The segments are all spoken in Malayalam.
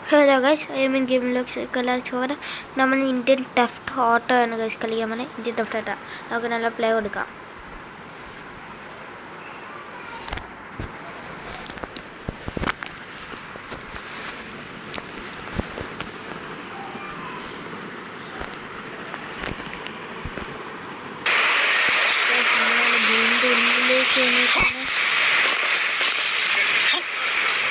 Hello guys, I mean game locks ചോറ് നമ്മൾ ഇന്ത്യൻ ടെഫ്റ്റ് ഓട്ടോ ആണ് ഗൈസ് കളിക്കാൻ നമ്മൾ ഇന്ത്യൻ ടെഫ്റ്റ് ഓട്ടോ. നമുക്ക് നല്ല പ്ലേ കൊടുക്കാം.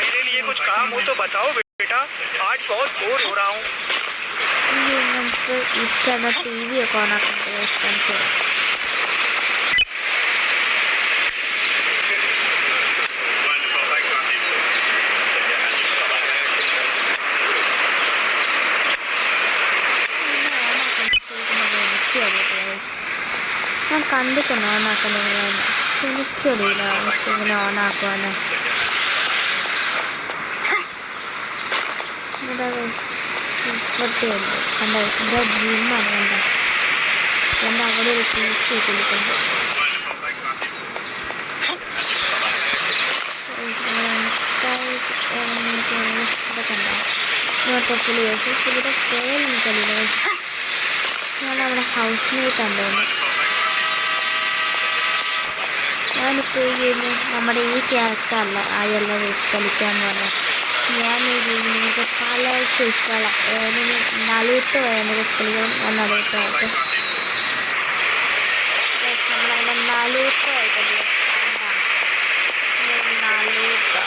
मेरे लिए कुछ काम हो तो बताओ बेटा, आज बहुत बोर हो रहा हूँ. നമുക്ക് ഇത്തവണ TV ഒക്കെ ഓണാക്കുന്നത് കാണിച്ചു. ഞാൻ കണ്ടിട്ടുണ്ട് ഓണാക്കുന്നത്, പക്ഷെ എനിക്കറിയില്ല ഇങ്ങനെ ഓണാക്കുവാന്ന്. ഇപ്പോഴത്തെയുണ്ട് കണ്ട ഇതിൻ്റെ ജിമ്മാണ് കണ്ട അവിടെ ഒരു പീസ് കൊടുക്കുന്നുണ്ട്. പുള്ളിയുടെ പേര് എനിക്കറിയില്ല. ഞാൻ നമ്മുടെ ഹൗസ് മേറ്റ് ഉണ്ടോന്ന്. ഞാനിപ്പോൾ ഈ ഗെയിമിൽ നമ്മുടെ ഈ ക്യാരക്ടർ അല്ല ആയല്ല കളിക്കാൻ പറഞ്ഞത്. ഞാൻ ഈ ഗെയിമിൽ എനിക്ക് പല ഇഷ്ടമുള്ള നലൂട്ടോ കളിക്കണം. ഞാൻ നലൂട്ടോ ആയിട്ട് നമ്മളങ്ങനെ നലൂട്ടോ ആയിട്ടല്ലേ നലൂട്ടോ.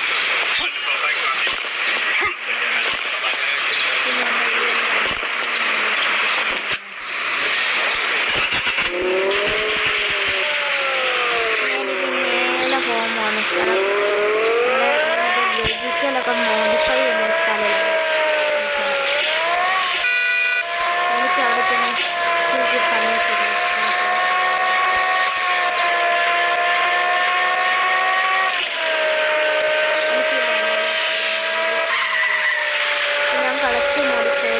പോകുമ്പോൾ സ്ഥലം വെജിറ്റലൊക്കെ മോഡിഫൈ ചെയ്യുന്ന സ്ഥലമാണ്. എനിക്ക് അവിടെ തന്നെ പണിയൊക്കെ ഞാൻ കളക്ഷൻ മോഡിഫൈ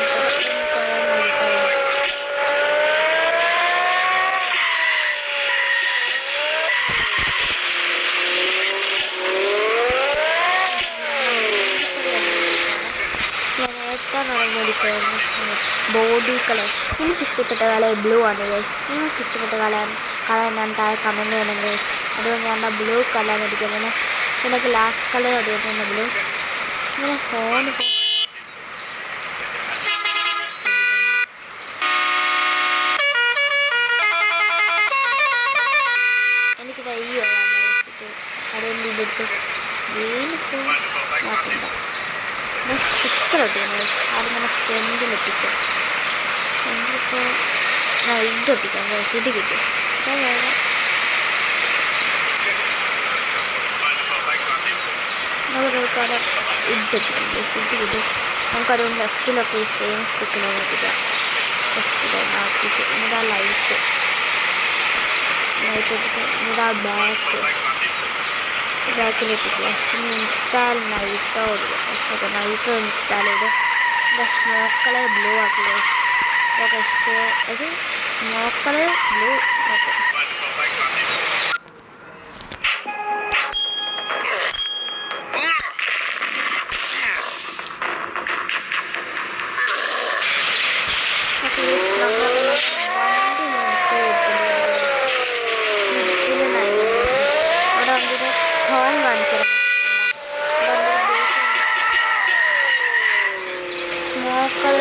ബോഡി കളർ. എനിക്കിഷ്ടപ്പെട്ട കളർ ബ്ലൂ ആണ് ഗൈസ്. എനിക്കിഷ്ടപ്പെട്ട കളർ ഞാൻ താഴെ കമൻറ്റ് ചെയ്യണം ഗൈസ്. അതുകൊണ്ട് ഞാൻ ബ്ലൂ കളർ അടിക്കുന്നത്. എനിക്ക് ലാസ്റ്റ് കളർ അടിക്കുന്നത് ബ്ലൂ. ഇങ്ങനെ ഫോണ് എനിക്ക് കയ്യോ അതുകൊണ്ട് ഇതെടുത്ത് വീണിപ്പോൾ മാറ്റണ്ട. സ്റ്റിക്കർ ഒട്ടിക്കണം. അതിങ്ങനെ ഫ്രണ്ടിലൊട്ടിക്കും. ഫ്രണ്ടിലിപ്പോൾ ഇതൊട്ടിക്കാം ഗൈസ്. ഇത് കിട്ടും. നമുക്ക് തൽക്കാലം ഇതൊട്ടിക്കാം ഗൈസ്. ഇത് കിട്ടും. നമുക്കതുകൊണ്ട് ലെഫ്റ്റിലൊക്കെ സെയിം സ്റ്റിക്കിലൊക്കെ ഒട്ടിക്കാം. ലെഫ്റ്റിലൊന്ന് ഒട്ടിച്ച് എന്നിട്ട് ലൈറ്റ് ഒട്ടിച്ച് എന്നിട്ട് ബാക്കിലിട്ടിട്ട് ഇൻസ്റ്റാൾ നൈറ്റോ നൈറ്റോ ഇൻസ്റ്റാൾ ചെയ്ത് സ്മോക്ക് കളർ ബ്ലൂ ആക്കി. ഓക്കെ അത് smoke colour blue. Okay home കാണിച്ചത് സ്മോക്കർ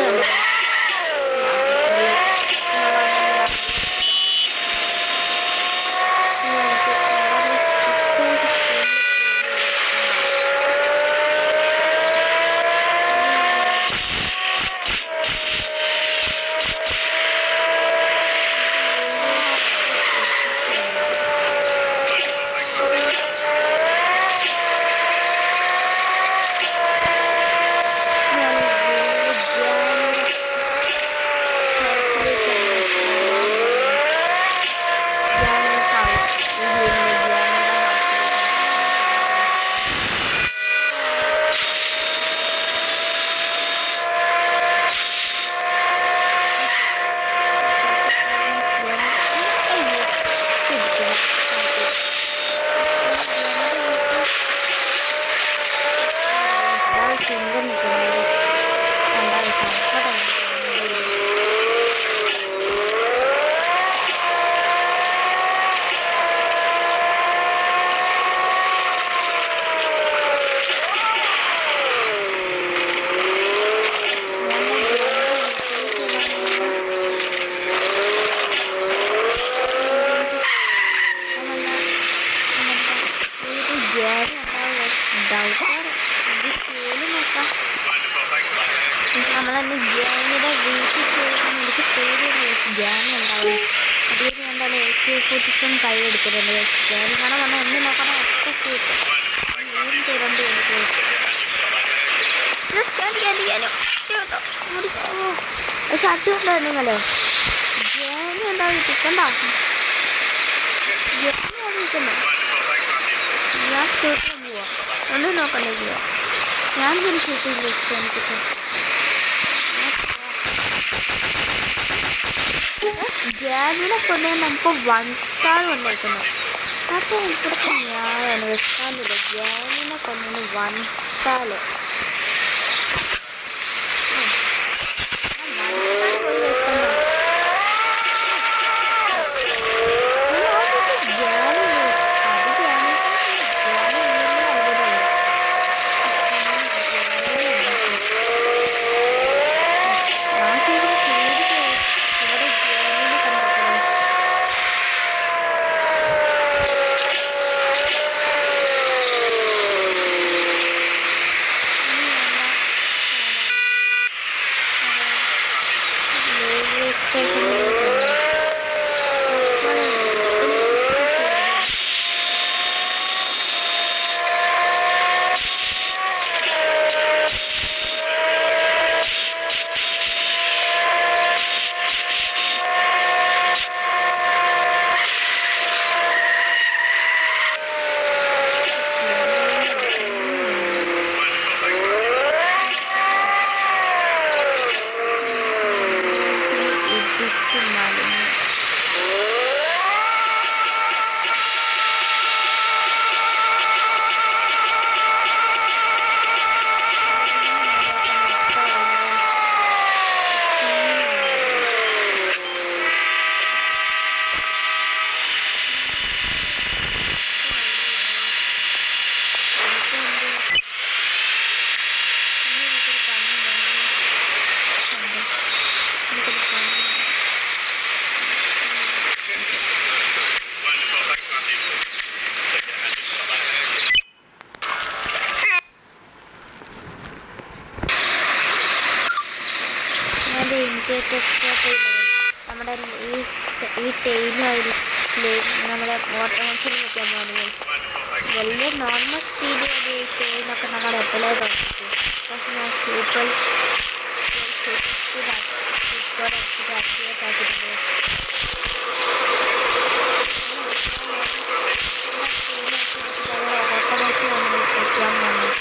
നമ്മളന്ന് ഗ്യാങ്ങിയുടെ വീട്ടിൽ കയറുമ്പോൾ എനിക്ക് പേടിയാണ് ഗ്യാങ് ഉണ്ടാവും. അതിൽ കണ്ടാൽ AK-47 കയ്യിലെടുത്തിട്ടുണ്ട്. ഗ്യാങ് കാണാൻ വന്നാൽ ഒന്നും നോക്കണം ഒറ്റ സീറ്റ് ചെയ്തോണ്ട് പക്ഷെ അടിയുണ്ടോ നിങ്ങളെ ഗ്യാങ് ഉണ്ടാവും കിട്ടണ്ട. ഗ്യാങ് നിൽക്കുന്നു. ഞാൻ ഷൂട്ടിന് പോവാ ഒന്നും നോക്കണ്ടേ പോവാ. ഞാൻ ഒരു ഷൂട്ടിങ് എനിക്കിട്ട് ജാനിനെ കൊണ്ടേ നമുക്ക് 1 സ്റ്റാർ കൊണ്ടേക്കുന്നു. അപ്പോൾ ഇപ്പോഴത്തെ ന്യായമാണ് വെക്കാനില്ല. ജാനിനെ കൊണ്ടുവന്ന് 1 സ്റ്റാർ നമ്മുടെ ഈ ടൈനുമായിട്ട് നമ്മുടെ ഓട്ടോമോഷൻ നിൽക്കാൻ പോകുന്നത് വലിയ നോർമൽ സ്പീഡ് ടൈനൊക്കെ നമ്മൾ എപ്പോഴേ തുടങ്ങിച്ചു. പക്ഷെ ഞാൻ സൂപ്പർ സ്പീഡ് ആക്ടിവേറ്റ് ആക്കിയിട്ടുണ്ട്. ഓട്ടോമോഷൻ നമ്മൾ കളിക്കാൻ പോകുന്നത്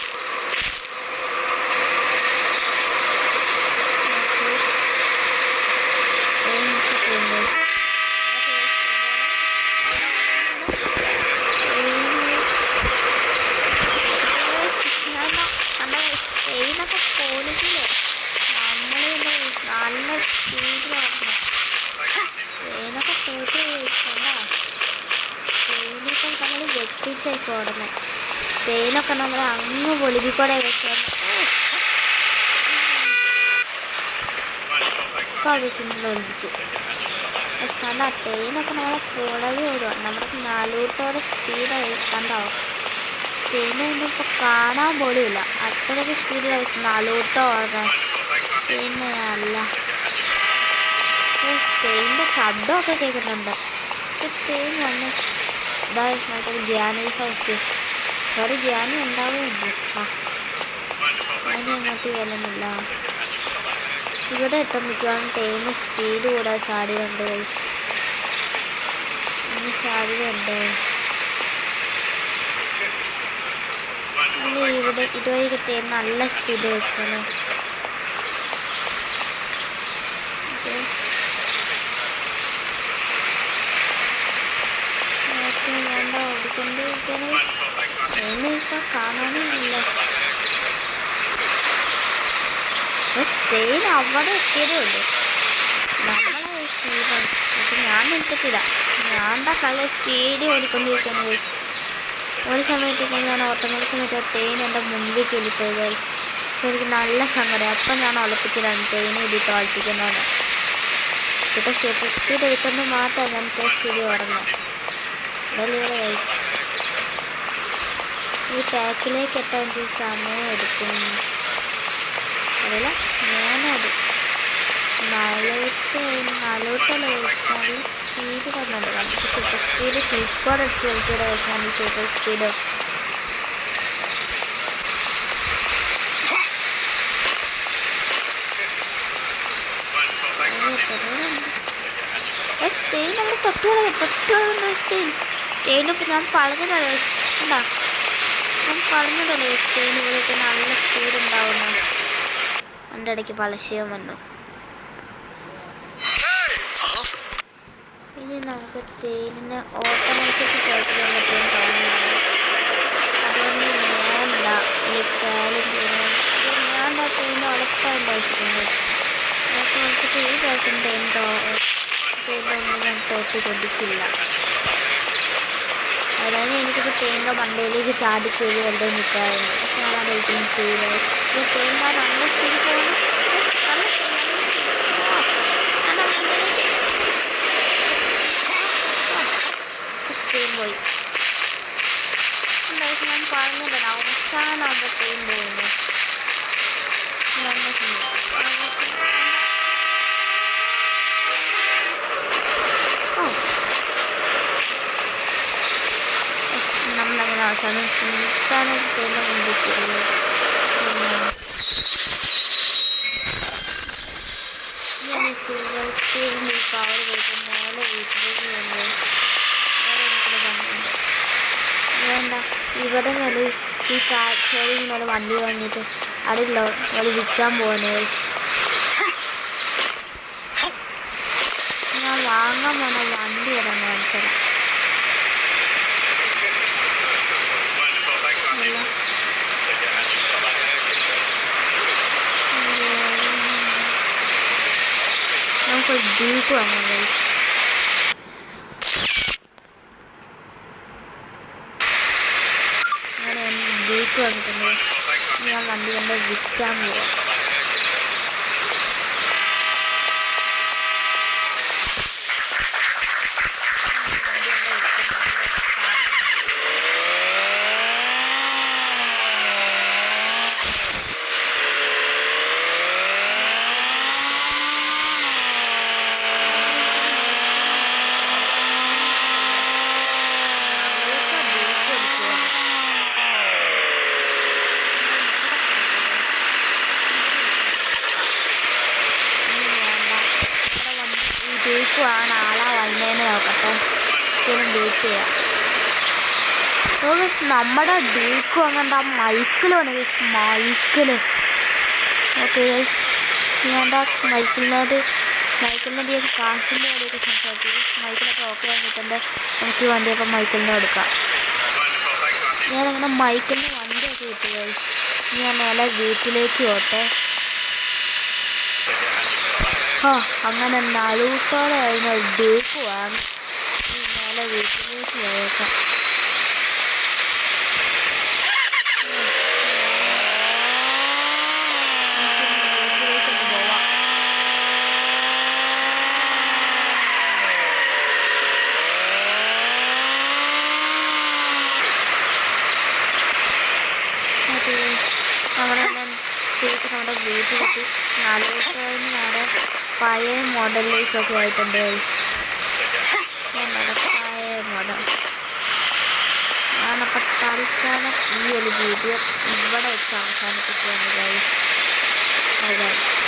ട്രെയിനൊക്കെ പോലെങ്കിലേ നമ്മൾ നല്ല സ്പീഡിൽ ഓടണം. ട്രെയിനൊക്കെ പോയിട്ട് കഴിച്ചോണ്ടാ ട്രെയിനൊക്കെ നമ്മൾ വെട്ടിച്ചായിരിക്കും ഓടുന്നത്. ട്രെയിനൊക്കെ നമ്മൾ അങ്ങ് പൊലിക്കൂടെ കഴിച്ചോണ്ട് ആവശ്യമില്ല ഒളിപ്പിച്ചു. കണ്ട ട്രെയിനൊക്കെ നമ്മളെ പുറകെ ഓടുക. നമ്മുടെ 4 കൂട്ടോടെ സ്പീഡ് കണ്ടാവും. ട്രെയിൻ ഇപ്പോൾ കാണാൻ പോലും ഇല്ല. അത്രയ്ക്ക് സ്പീഡിൽ 4 കൂട്ടം ഓടാൻ പിന്നെ അല്ല ട്രെയിനിൻ്റെ ശബ്ദമൊക്കെ കേൾക്കുന്നുണ്ട്. പക്ഷെ ട്രെയിൻ വന്ന് ഇതായത് ഗ്യാനി ഹൗസ് ഒരു ഗ്യാനി ഉണ്ടാവുകയുണ്ട്. അതിന് അങ്ങോട്ട് കയറുന്നില്ല. ഇവിടെ ഇട്ടം മിക്കവാറും ട്രെയിന് സ്പീഡ് കൂടാൻ സാധ്യതയുണ്ട്. ഇനി സാധ്യതയുണ്ട്. അല്ല ഇവിടെ ഇതുവഴി ട്രെയിൻ നല്ല സ്പീഡ് വെച്ചാണ്. വേണ്ട ഓടിക്കൊണ്ടിരിക്കുന്നത് ട്രെയിന് ഇപ്പം കാണാനേ ഇല്ല. ട്രെയിൻ അവിടെ എത്തിയതേ ഉള്ളൂ. നമ്മളെ സ്പീഡാണ്. പക്ഷെ ഞാൻ നിർത്തിട്ടില്ല. ഞാൻ കളി സ്പീഡ് ഓടിക്കൊണ്ടിരിക്കുന്നത്. ഒരു സമയത്തേക്ക് ഞാൻ ഓട്ടോമാറ്റിക് സമയത്ത് ട്രെയിൻ എൻ്റെ മുമ്പിൽ കയറിപ്പോയത്. അപ്പോൾ എനിക്ക് നല്ല സങ്കടം. അപ്പം ഞാൻ ഒളിപ്പിച്ചിട്ടാണ് ട്രെയിൻ ഇത് തോൽപ്പിക്കുന്നതാണ്. ഇപ്പോൾ സൂപ്പർ സ്പീഡ് എടുക്കുന്നത് മാത്രമാണ് ഞാൻ സ്പീഡ് ഓടുന്നത്. വലിയ ഈ പാക്കിലേക്ക് എത്താൻ സമയം എടുക്കും. അതല്ല ഞാനത് കുഴപ്പമില്ല ഗൈസ്. നല്ല സ്പീഡ് തന്നുണ്ട്. നമുക്ക് സൂപ്പർ സ്പീഡ് ചീക്കോടെ അടിച്ച് കളിക്കില്ല ഗൈസ്. ഞാൻ ഈ സൂപ്പർ സ്പീഡ് സ്റ്റെയിൻ നമ്മൾ തൊട്ടുകളയുന്ന സ്റ്റെയിനിപ്പോൾ ഞാൻ പറഞ്ഞതല്ലേ ഉണ്ടാ, ഞാൻ പറഞ്ഞതല്ലേ സ്റ്റെയിൻ ഇവിടെയൊക്കെ നല്ല സ്പീഡ് ഉണ്ടാവുന്നു. എൻ്റെ ഇടയ്ക്ക് പലശയം വന്നു. ഇനി നമുക്ക് തേനിന് ഓട്ടോമാറ്റിക് കഴിക്കാൻ പറ്റും തോന്നുന്നു. അതുകൊണ്ട് വേണ്ട ഈ കാലും ഞാൻ തേനിന് ഉറപ്പായിട്ടുണ്ടായിട്ടുണ്ട്. ഓട്ടോമാറ്റിക് ഈ ദിവസം തേനിലൊന്നും ഞാൻ തോട്ടി കൊടുക്കില്ല. അതായത് എനിക്കിപ്പോൾ തേനിൻ്റെ മണ്ടയിലേക്ക് ചാടിക്കയറി വെറുതെ നിൽക്കാറുണ്ട്. പക്ഷെ ഞാൻ അതൊരിക്കലും ചെയ്യില്ല. ഈ തേന്മാർ നല്ല സ്പീഡ് പോകുന്നു. തേൻ പോയി. ഞാൻ പറഞ്ഞില്ല അവസാനമാകുമ്പോൾ തേൻ പോകുന്നു. നമ്മളങ്ങനെ അവസാനം സുൽത്താനൊരു തേൻ്റെ മുമ്പിൽ കയറി. ഞാൻ ഈ സിൽവർ സ്റ്റീലിൻ്റെ ഈ പവർ പോയിട്ട് മേലെ വീട്ടിലേക്ക് വന്നു. വേറെ എനിക്കൊരു ഭംഗിയുണ്ട്. വേണ്ട ഇവിടെ നിന്ന് ഈ ഷോറൂമിൽ നിന്ന് വണ്ടി വാങ്ങിയിട്ട് അതിലുള്ള ഒരു വിൽക്കാൻ പോകുന്നു. ഞാൻ വാങ്ങാൻ പോകുന്ന വണ്ടി വരാൻ കാണിച്ചത്. നമുക്കൊരു ഡ്യൂക്ക് വാങ്ങാൻ കഴിയും. അങ്ങനെ ഡ്യൂക്ക് വന്നിട്ടുണ്ട്. ഞാൻ വണ്ടി കൊണ്ട് വിൽക്കാൻ പോവാം. ഡേക്കുവാണ് ആളാ വന്നേന്ന് നോക്കട്ടെ. ഒരിക്കലും ഡേറ്റ് ചെയ്യാം. നമ്മുടെ ഡേക്കും അങ്ങോട്ട് ആ മൈക്കിലാണ് മൈക്കിൽ. ഓക്കെ ഞാൻ മൈക്കിളിനോട് കാശിൻ്റെ വഴിയൊക്കെ സംസാരിച്ചു. മൈക്കിലൊക്കെ ഓക്കെ ആക്കിയിട്ടുണ്ട്. നമുക്ക് ഈ വണ്ടിയൊക്കെ മൈക്കിളിനെ എടുക്കാം. ഞാനങ്ങനെ മൈക്കിളിന് വണ്ടിയൊക്കെ കിട്ടി ഗൈസ്. ഞാൻ നേരെ വീട്ടിലേക്ക് പോട്ടെ. അങ്ങനെ നടുത്തോടെ അതിന് ഡേക്കുവാണ്. നേരെ വീട്ടിലേക്ക് പോയേക്കാം. നമ്മുടെ തിരിച്ച് നമ്മുടെ വീട്ടിലെത്തി. നാലുദിവസം നമ്മുടെ പഴയ മോഡലിലേക്കൊക്കെ ആയിട്ടുണ്ട്. പഴയ മോഡൽ ഞാനപ്പോൾ തൽക്കാലം ഈ ഒരു വീഡിയോ ഇവിടെ വെച്ച് അവസാനിപ്പിക്കുകയാണ് ഗൈസ്.